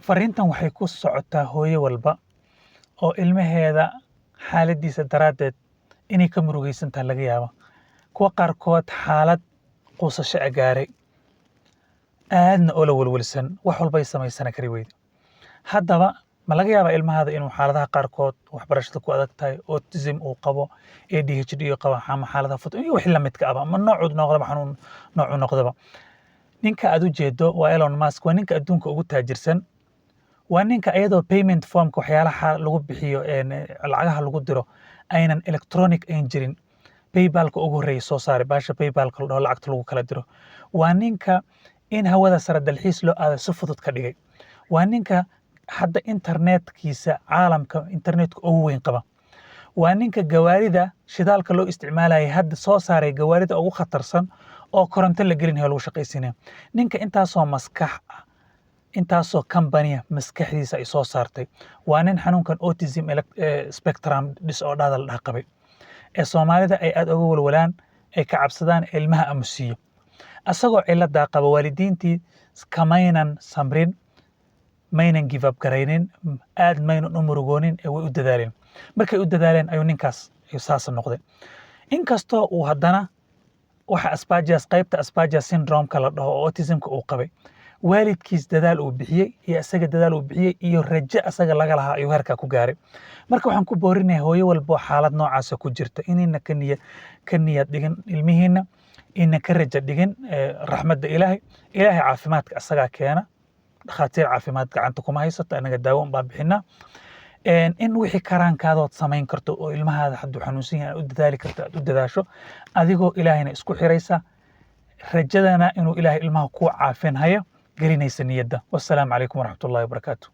fariintan waxay ku socotaa hooyo walba oo ilmaheeda xaaladiisa daraadeed inay ka murugaysan tahay laga yaabo. Kuwa qaarkood xaalad quusasho gaaray aadna oo la walwalsan wax walba ay samaysana kari weydo. Haddaba ma laga yaabaa ilmahaada inuu xaaladaha qaarkood waxbarashada ku adag tahay, autism uu qabo, ADHD uu qabo, ama xaaladaha fudud iyo wixii la midka ah ama noocu noqdaba xanuun noocu noqdaba. Ninka aad u jeedo waa Elon Musk, waa ninka adduunka ugu taajirsan. Waa ninka ayadoo payment formka waxyaalaha lagu bixiyo lacagaha lagu diro aynan electronic ayn jirin. PayPal-ka ugu horreeyay soo saaray baasha PayPal-ka la dhaho lacagta lagu kala diro. Waa ninka in hawada sare dalxiis loo aado si fudud ka dhigay. Waa ninka hadda internetkiisa caalamka internetka ugu weyn qaba. Waa ninka gawaarida shidaalka loo isticmaalayay hadda soo saaray gawaarida ugu khatarsan oo koronto la gelin lagu shaqaysiinaya. Ninka intaasoo maskax intaasoo company maskaxdiisa ay soo saartay. Waa nin xanuunkan autism spectrum disorder la dhaha qabay. Soomaalida ay aad uga walwalaan ay ka cabsadaan ilmaha amusiyo. Asagoo cilada qaba waalidiintii kamaynan samrin, maynan give up garaynin, aad maynan u murugoonin ee way u dadaaleen. Markay u dadaaleen ayuu ninkaas saas noqday. Inkastoo uu haddana waxa Asperger's qaybta Asperger's syndrome-ka la dhaho oo autism-ka uu qabay. Waalidkiis dadaal uu bixiyay iyo asaga dadaal uu bixiyay iyo rajo asaga laga lahaa ayuu heerka ku gaaray. Marka waxaan ku boorinayaa hooyo walba xaalad noocaas ku jirta inayna ka niyad dhigin ilmihiina, inna ka rajo dhigin raxmadda Ilaahay. Ilaahay caafimaadka asaga keena. Dhakhaatiir caafimaad gacanta kuma haysato, anaga daawo baan bixinaa. In wixii karaankaadood samayn karto oo ilmahaada hadduu xanuunsan yahay u dadaali karto aad u dadaasho adigoo Ilaahayna isku xiraysa rajadana inuu Ilaahay ilmaha ku caafin hayo gelinaysa niyadda. Wassalaamu calaykum waraxmatullaahi wabarakaatuh.